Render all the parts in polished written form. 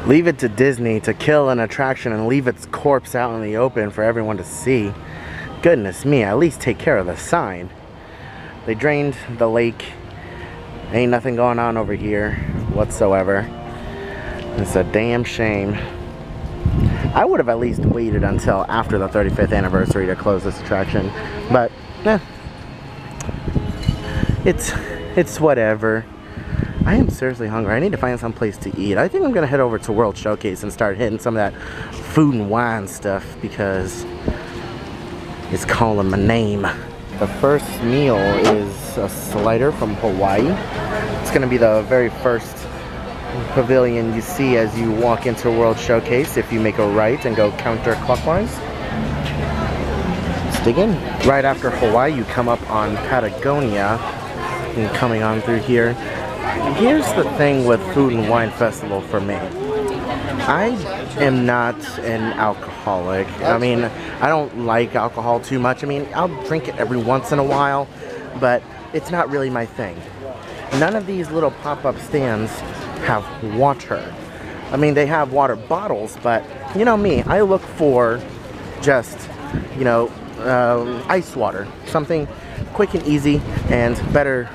Leave it to Disney to kill an attraction and leave its corpse out in the open for everyone to see. Goodness me, at least take care of the sign. They drained the lake. Ain't nothing going on over here whatsoever. It's a damn shame. I would have at least waited until after the 35th anniversary to close this attraction, but it's whatever. I am seriously hungry. I need to find some place to eat. I think I'm gonna head over to World Showcase and start hitting some of that food and wine stuff because it's calling my name. The first meal is a slider from Hawaii. It's gonna be the very first pavilion you see as you walk into World Showcase if you make a right and go counterclockwise. Let's dig in. Right after Hawaii, you come up on Patagonia and coming on through here. Here's the thing with Food and Wine Festival for me. I am not an alcoholic. I mean, I don't like alcohol too much. I mean, I'll drink it every once in a while, but it's not really my thing. None of these little pop-up stands have water. I mean, they have water bottles, but you know me, I look for just, you know, ice water. Something quick and easy and better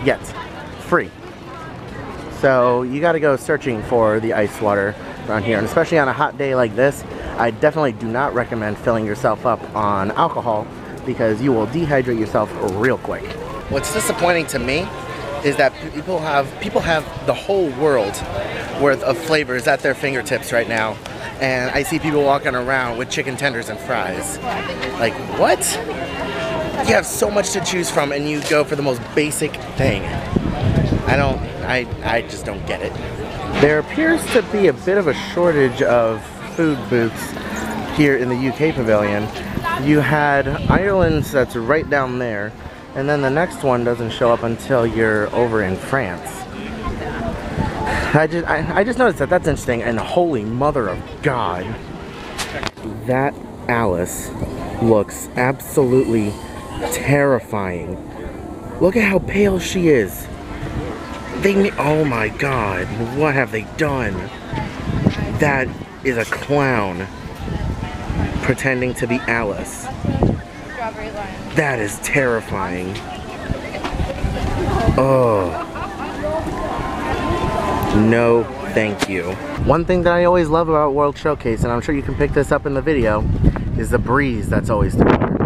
yet, free. So you got to go searching for the ice water around here, and especially on a hot day like this, I definitely do not recommend filling yourself up on alcohol because you will dehydrate yourself real quick. What's disappointing to me is that people have the whole world worth of flavors at their fingertips right now, and I see people walking around with chicken tenders and fries. Like, what? You have so much to choose from and you go for the most basic thing. I just don't get it. There appears to be a bit of a shortage of food booths here in the UK pavilion. You had Ireland's that's right down there, and then the next one doesn't show up until you're over in France. I just noticed that. That's interesting, and holy mother of God. That Alice looks absolutely terrifying. Look at how pale she is. Oh my God, what have they done? That is a clown pretending to be Alice. That is terrifying. Oh. No, thank you. One thing that I always love about World Showcase, and I'm sure you can pick this up in the video, is the breeze that's always through here.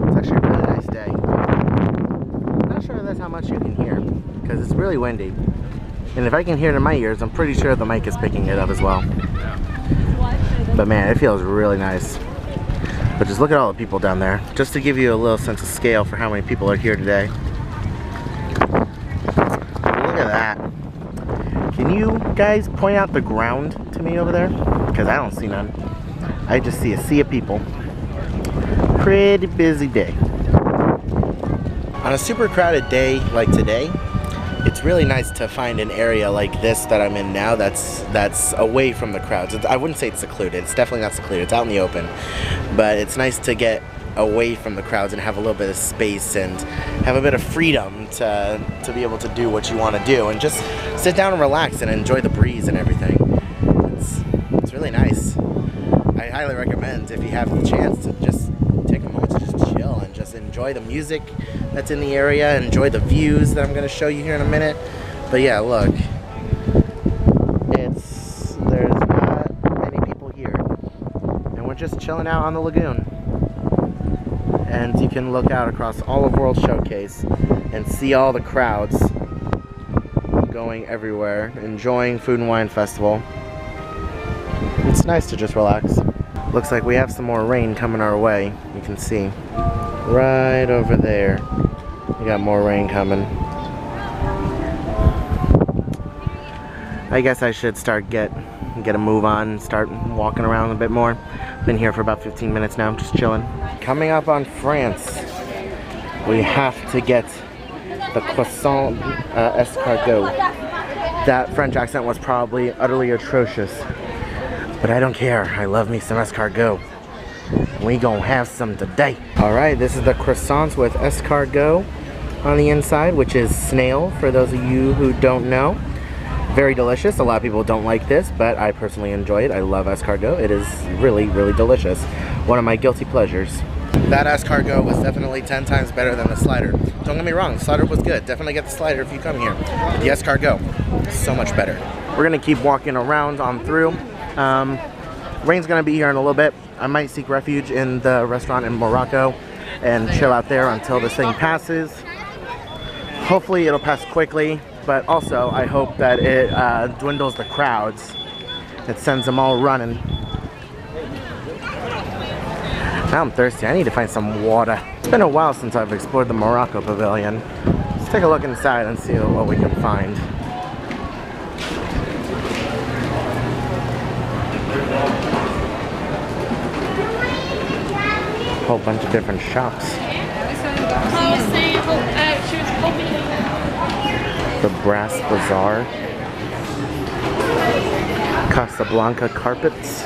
It's actually a really nice day. I'm not sure that's how much you can hear, because it's really windy. And if I can hear it in my ears, I'm pretty sure the mic is picking it up as well. But man, it feels really nice. But just look at all the people down there, just to give you a little sense of scale for how many people are here today. Look at that. Can you guys point out the ground to me over there? Because I don't see none. I just see a sea of people. Pretty busy day. On a super crowded day like today, it's really nice to find an area like this that I'm in now that's away from the crowds. I wouldn't say it's secluded. It's definitely not secluded. It's out in the open. But it's nice to get away from the crowds and have a little bit of space and have a bit of freedom to be able to do what you want to do and just sit down and relax and enjoy the breeze and everything. It's really nice. I highly recommend, if you have the chance, to just take a moment to just chill and just enjoy the music that's in the area, enjoy the views that I'm going to show you here in a minute. But yeah, look, there's not many people here, and we're just chilling out on the lagoon. And you can look out across all of World Showcase and see all the crowds going everywhere, enjoying Food and Wine Festival. It's nice to just relax. Looks like we have some more rain coming our way. You can see right over there. We got more rain coming. I guess I should start get a move on and start walking around a bit more. Been here for about 15 minutes now, just chilling. Coming up on France, we have to get the croissant escargot. That French accent was probably utterly atrocious, but I don't care. I love me some escargot. We gonna have some today. All right, this is the croissants with escargot on the inside, which is snail for those of you who don't know. Very delicious. A lot of people don't like this, but I personally enjoy it. I love escargot. It is really, really delicious. One of my guilty pleasures. That escargot was definitely 10 times better than the slider. Don't get me wrong, the slider was good. Definitely get the slider if you come here. But the escargot, so much better. We're gonna keep walking around on through. Rain's gonna be here in a little bit. I might seek refuge in the restaurant in Morocco and chill out there until this thing passes. Hopefully it'll pass quickly, but also I hope that it dwindles the crowds. It sends them all running. Now I'm thirsty. I need to find some water. It's been a while since I've explored the Morocco pavilion. Let's take a look inside and see what we can find. A whole bunch of different shops. The Brass Bazaar. Casablanca carpets.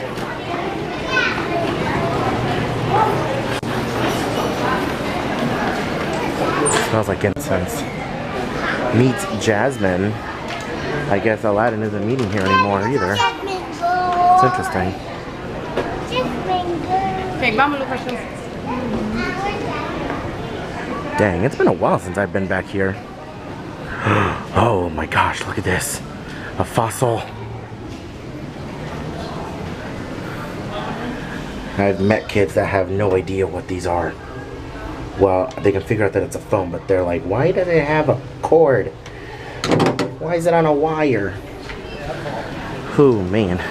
Smells like incense. Meet Jasmine. I guess Aladdin isn't meeting here anymore either. It's interesting. Dang, it's been a while since I've been back here. Oh my gosh, look at this. A fossil. I've met kids that have no idea what these are. Well, they can figure out that it's a phone, but they're like, why does it have a cord? Why is it on a wire? Oh man.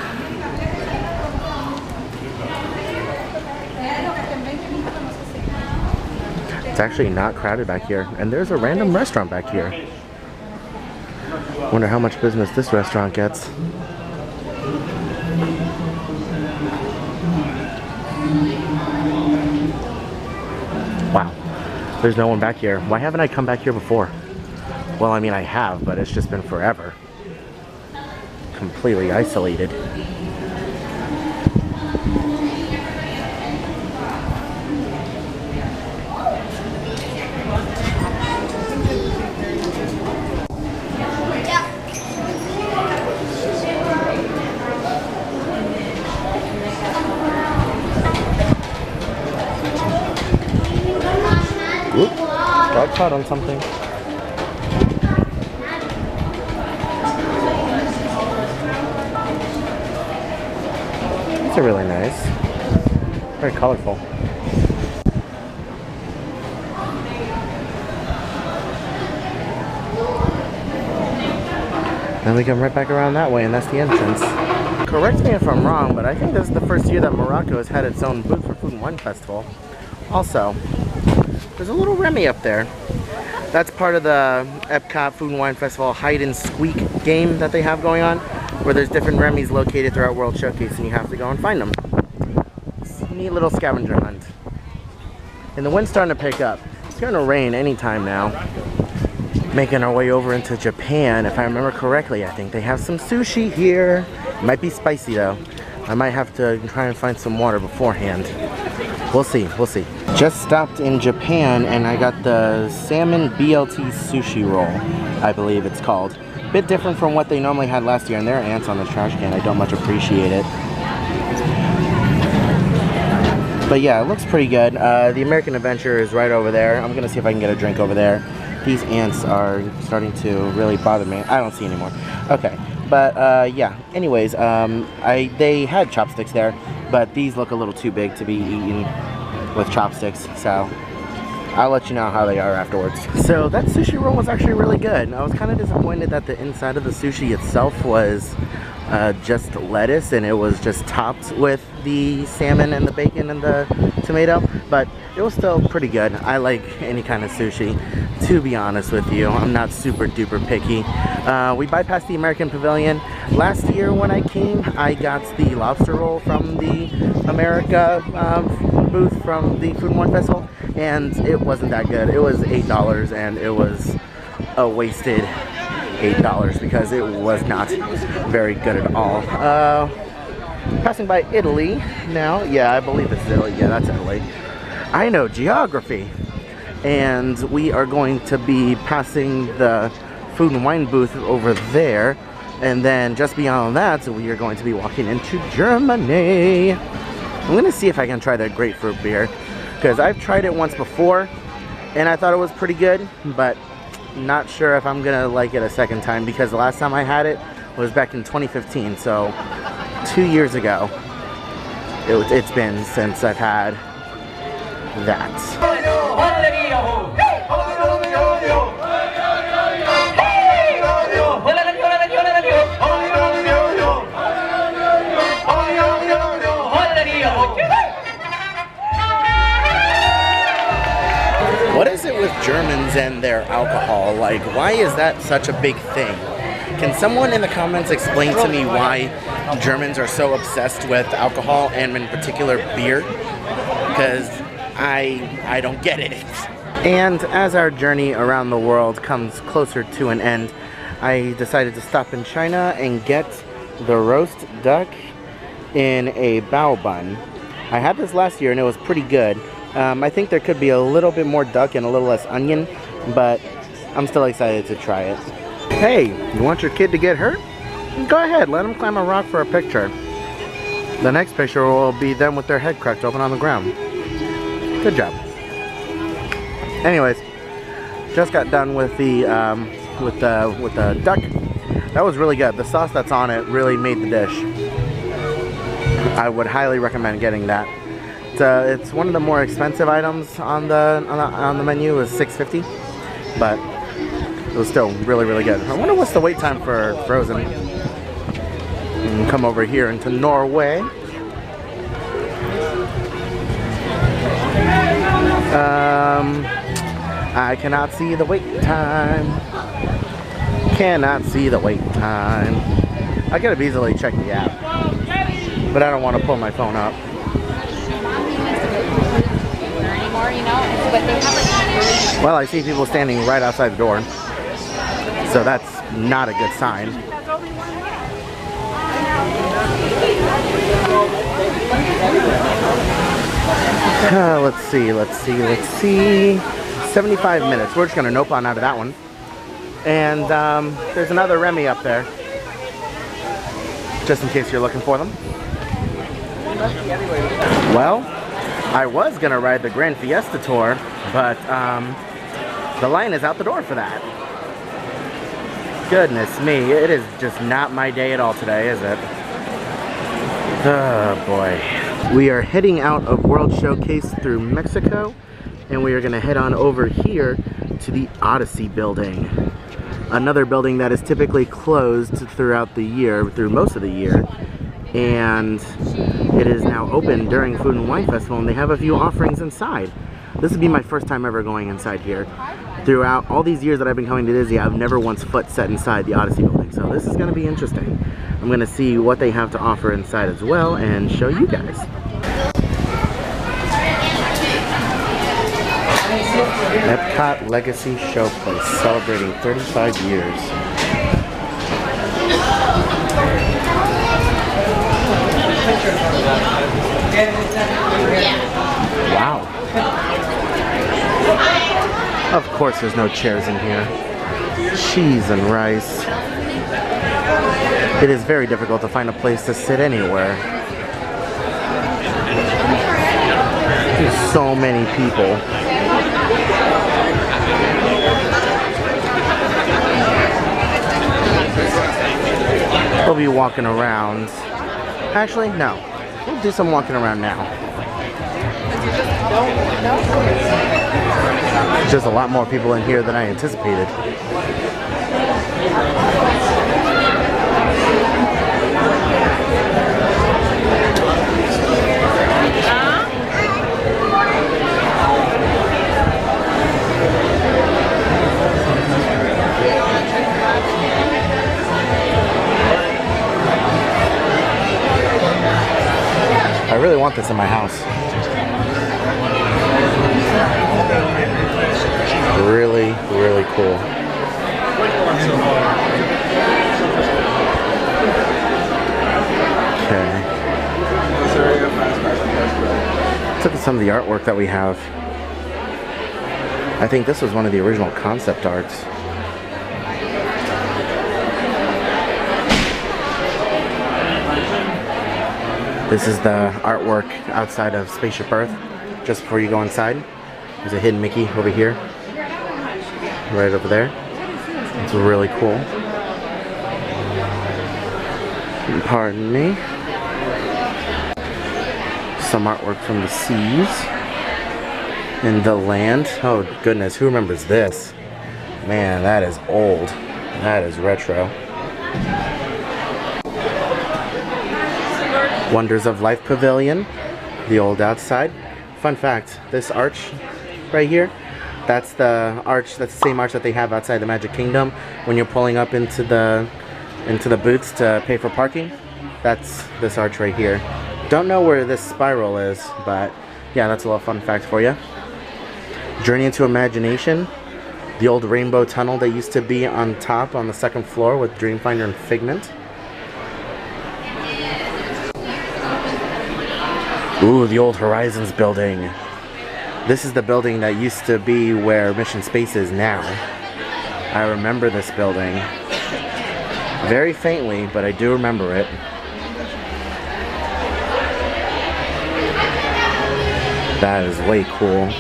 It's actually not crowded back here, and there's a random restaurant back here. Wonder how much business this restaurant gets. Wow, there's no one back here. Why haven't I come back here before? Well, I mean, I have, but it's just been forever. Completely isolated. Oop, got caught on something. These are really nice. Very colorful. Then we come right back around that way, and that's the entrance. Correct me if I'm wrong, but I think this is the first year that Morocco has had its own booth for Food and Wine Festival. Also, there's a little Remy up there. That's part of the Epcot Food and Wine Festival hide and squeak game that they have going on, where there's different Remys located throughout World Showcase and you have to go and find them. It's a neat little scavenger hunt. And the wind's starting to pick up. It's going to rain anytime now. Making our way over into Japan, if I remember correctly. I think they have some sushi here. It might be spicy though. I might have to try and find some water beforehand. We'll see, we'll see. Just stopped in Japan and I got the salmon BLT sushi roll, I believe it's called. Bit different from what they normally had last year, and there are ants on this trash can. I don't much appreciate it. But yeah, it looks pretty good. The American Adventure is right over there. I'm gonna see if I can get a drink over there. These ants are starting to really bother me. I don't see anymore. Okay, but yeah. Anyways, they had chopsticks there, but these look a little too big to be eaten with chopsticks. So I'll let you know how they are afterwards. So that sushi roll was actually really good. I was kind of disappointed that the inside of the sushi itself was just lettuce and it was just topped with the salmon and the bacon and the tomato, but it was still pretty good. I like any kind of sushi, to be honest with you. I'm not super duper picky. We bypassed the American Pavilion. Last year when I came, I got the lobster roll from the America booth from the Food and Wine Festival, and it wasn't that good. It was $8 and it was a wasted $8 because it was not very good at all. Passing by Italy now. Yeah, I believe this is Italy. Yeah, that's Italy. I know geography. And we are going to be passing the Food and Wine booth over there. And then just beyond that, we are going to be walking into Germany. I'm going to see if I can try the grapefruit beer, because I've tried it once before and I thought it was pretty good, but not sure if I'm going to like it a second time, because the last time I had it was back in 2015, so 2 years ago. It's been since I've had that. What is it with Germans and their alcohol? Like, why is that such a big thing? Can someone in the comments explain to me why Germans are so obsessed with alcohol, and in particular beer? Because I don't get it. And as our journey around the world comes closer to an end, I decided to stop in China and get the roast duck in a bao bun. I had this last year and it was pretty good. I think there could be a little bit more duck and a little less onion, but I'm still excited to try it. Hey, you want your kid to get hurt? Go ahead, let them climb a rock for a picture. The next picture will be them with their head cracked open on the ground. Good job. Anyways, just got done with the duck. That was really good. The sauce that's on it really made the dish. I would highly recommend getting that. It's one of the more expensive items on the menu. It was $6.50, but it was still really, really good. I wonder what's the wait time for frozen. And come over here into Norway. I cannot see the wait time. Cannot see the wait time. I could have easily checked the app, but I don't want to pull my phone up. Well, I see people standing right outside the door, so that's not a good sign. Let's see. 75 minutes. We're just gonna nope on out of that one. And there's another Remy up there, just in case you're looking for them. Well, I was gonna ride the Grand Fiesta Tour, but the line is out the door for that. Goodness me, it is just not my day at all today, is it? Oh boy. We are heading out of World Showcase through Mexico, and we are gonna head on over here to the Odyssey building. Another building that is typically closed throughout the year, through most of the year, and it is now open during Food and Wine Festival, and they have a few offerings inside. This would be my first time ever going inside here. Throughout all these years that I've been coming to Disney, I've never once foot set inside the Odyssey building, so this is going to be interesting. I'm going to see what they have to offer inside as well and show you guys. Epcot Legacy Showplace, celebrating 35 years. Wow. Of course there's no chairs in here. Cheese and rice. It is very difficult to find a place to sit anywhere. There's so many people. We'll be walking around. Actually, no. We'll do some walking around now. There's just a lot more people in here than I anticipated. I really want this in my house. Really, really cool. Okay. Let's look at some of the artwork that we have. I think this was one of the original concept arts. This is the artwork outside of Spaceship Earth, just before you go inside. There's a hidden Mickey over here, right over there. It's really cool. Pardon me. Some artwork from the seas and the land. Oh goodness, who remembers this? Man, that is old. That is retro. Wonders of Life Pavilion, the old outside. Fun fact, this arch right here, that's the arch, that's the same arch that they have outside the Magic Kingdom when you're pulling up into the booths to pay for parking. That's this arch right here. Don't know where this spiral is, but yeah, that's a little fun fact for you. Journey into Imagination, the old rainbow tunnel that used to be on top on the second floor with Dreamfinder and Figment. Ooh, the old Horizons building. This is the building that used to be where Mission Space is now. I remember this building. Very faintly, but I do remember it. That is way cool.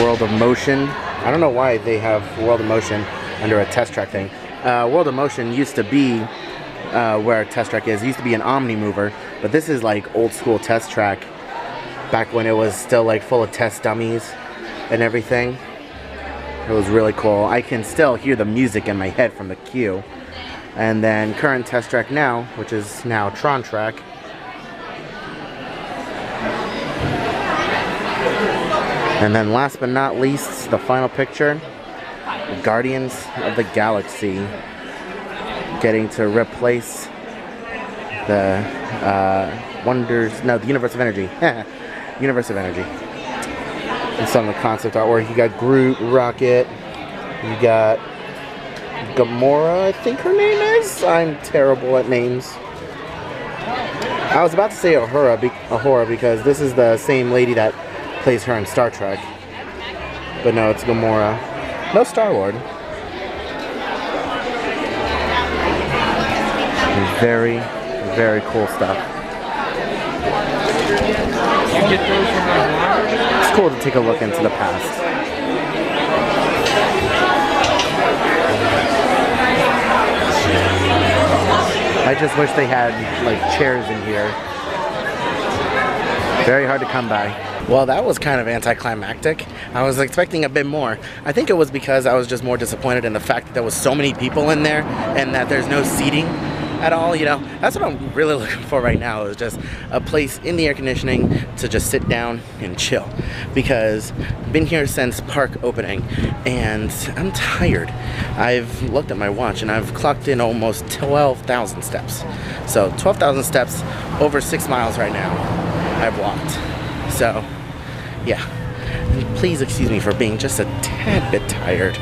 World of Motion. I don't know why they have World of Motion under a test track thing. World of Motion used to be where test track is. It used to be an Omni mover, but this is like old school test track back when it was still like full of test dummies and everything. It was really cool. I can still hear the music in my head from the queue. And then current test track now, which is now Tron track. And then last but not least, the final picture, Guardians of the Galaxy, getting to replace the the Universe of Energy. Universe of Energy. And some of the concept artwork. You got Groot, Rocket, you got Gamora, I think her name is. I'm terrible at names. I was about to say Ahura because this is the same lady that plays her in Star Trek. But no, it's Gamora. No Star-Lord. Very, very cool stuff. It's cool to take a look into the past. I just wish they had like chairs in here. Very hard to come by. Well, that was kind of anticlimactic. I was expecting a bit more. I think it was because I was just more disappointed in the fact that there was so many people in there and that there's no seating at all, you know. That's what I'm really looking for right now, is just a place in the air conditioning to just sit down and chill. Because I've been here since park opening and I'm tired. I've looked at my watch and I've clocked in almost 12,000 steps. So 12,000 steps over 6 miles right now I've walked. So yeah, please excuse me for being just a tad bit tired.